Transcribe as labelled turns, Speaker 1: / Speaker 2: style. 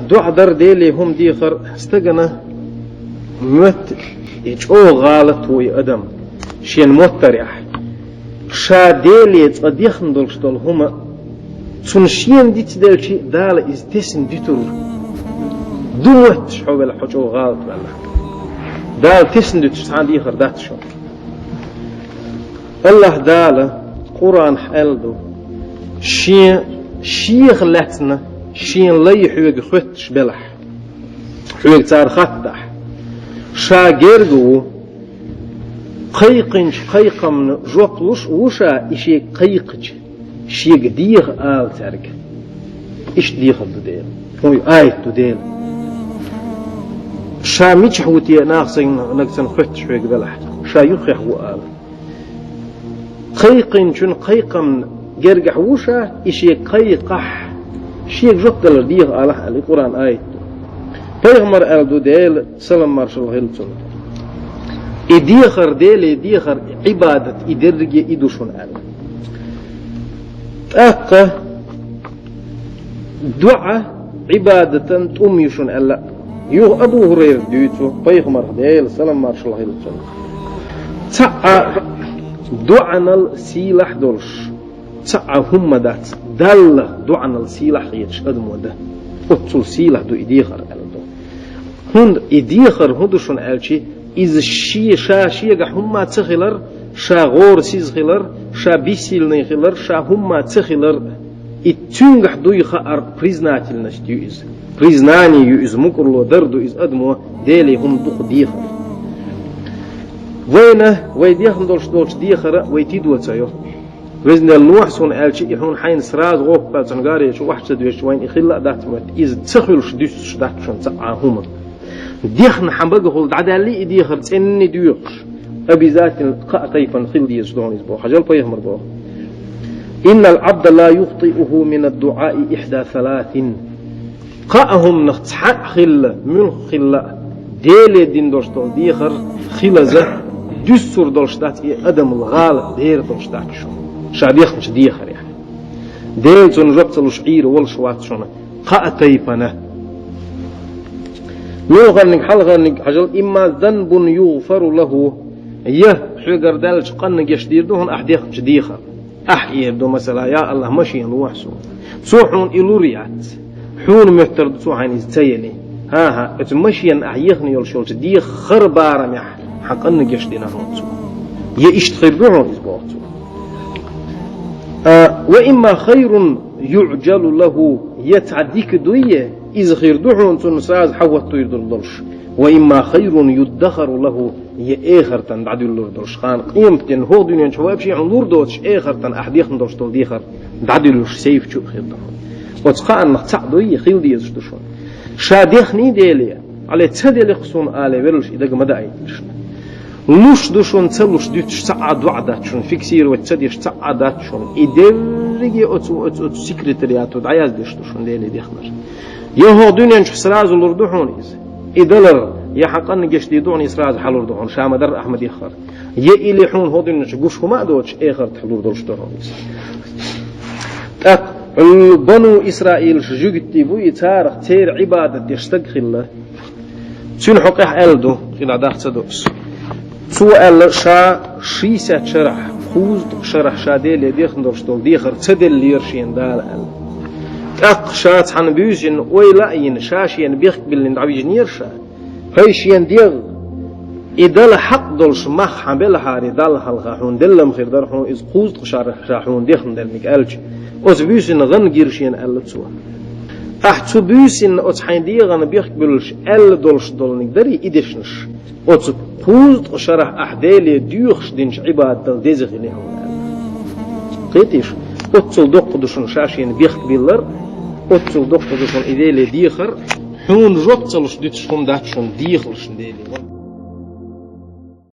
Speaker 1: دو در ديلي هم ديخر استغنى مت او غالط وي ادم شين متريح شا ديلي تصديخن دولشتول هما تنشين ديت دلشي دال از تسن ديتور دوت حول حجو غالط والله دال تسن ديت سان ديخر دات شو الله دال قران حلدو شين شيخ لاتنا شين لي حوق خطش بلح حوق تار خطح شاگردو قيقنش قيقم جوقلوش وشا إشي قيقج شيق ديغ آل تارك إيش ديغ دوديل هوي آيت دوديل شا ميش حوتي ناقصين نقصن خطش حوق بلح شا يخيح وآل قيقنشن قيقم جرجح وشا إشي قيقح شيء جوقدل ديغ آله القرآن آيت پیغمبر آل دو ديل سلام مارشال هيلتون إديخر ديل إديخر عبادة إدرجي إدوشون آل أقا دعاء عبادة تأميشون آل يو أبو هرير ديوتو پیغمبر ديل سلام مارشال هيلتون تعا دعنا السيلح دولش تعا هم دات دل دعنا السيلح يتش أدمو ده أتصل سيلح دو إديخر آل هند إديخر هندوشون ألشي إز شي شا شيغا هما تخيلر شا غور سيز خيلر شا بيسيل نيخيلر شا هما تخيلر إتونغح دوي خار بريزناتيل نشتيو إز بريزناني يو إز مكرلو دردو إز أدمو ديلي هم دوخ ديخر وينه ويديخن دولش ديخر ويتيدو تايو وزن النوحسون ألشي يحون حين سراز غوف بالتنغاري شو واحد سدوش وين إخلا داتمت إز تخيلش ديش داتشون تقع هما ديخن حنبقى هول عدالي ديخر تسني ديوقش أبي ذات قاطيفا خلدي يزدون يزبو حجال بيهمر بو إن العبد لا يخطئه من الدعاء إحدى ثلاث قاهم نختحق خل من خل ديلي دين دوشتول ديخر خلزة دستور دولشتات أدم الغالب دير دولشتات شو شاديخنش ديخر يعني ديل تنجبت الشعير والشوات شونا قاطيفنا يوغنك حلغنك حجل إما ذنب يغفر له حجر دالش قنك يشدير دهن أحديخ شديخة أحيي بدو مثلا يا الله مشي نوحسو سوحون إلوريات حون محتر سوحين إزتيني ها اتمشيا أحيخني يلشول شديخ خربارا مح حقنك يشدينا نوتسو يشتخير دهن إزبوتسو وإما خير يعجل له يتعديك دوية إذا خير دحون تنساز حوت يدلش وإما خير يدخر له يآخر تندعدي اللوردلش خان قيمتن هو دنيا شواب شيء عن لوردوش آخر تن أحديخ ندوش تل ديخر دعدي اللوش سيف شو خير دحون وتقان نقطع خيل دي يزدشون شاديخني ديلي على تدلي قصون آلي ولش إذا مدى أيتش لوش دشون تلوش ديتش سعد وعداتشون فيكسير وتديش سعداتشون إدرجي أتو سكرتريات ودعياز ديش دشون ديلي ديخنر يهو دنيا نش سراز الوردحون إز إدلر يحقن جش ديدون إسراز حلور دهون شام در أحمد يخر يإلي حون هو دنيا نش جوش هما دوتش آخر تحلور دولش دهون إز بنو إسرائيل شجوجتي بوي تارخ تير عبادة يستغخل تون حقيح ألدو إلى داخل تدوس سؤال شا شيسة شرح خوز شرح شاديل يديخن دولشتول ديخر تدل ليرشين دال أقشات عن بيوزن ويلاين شاشين بيخ باللي ندعويج نيرشا هيشين ديغ إدال حق دولش مخ حبل هاري دال هالغاحون دلم خير درحون إز خوز شرح شاحون ديخن دل ميكالج أز بيوزن غن جيرشين ألتسوا أحتو بيوزن أز حين ديغن بيخ بالش أل دولش دول نقدري إدشنش أز خوز شرح أحدالي ديوخش دينش عباد دل ديزغ لهم قيتيش أتصل دق دشون شاشين بيخ باللر أتصل دق دشون إذا ديخر حون جوتلش ديتشون داتشون ديخلش ديلي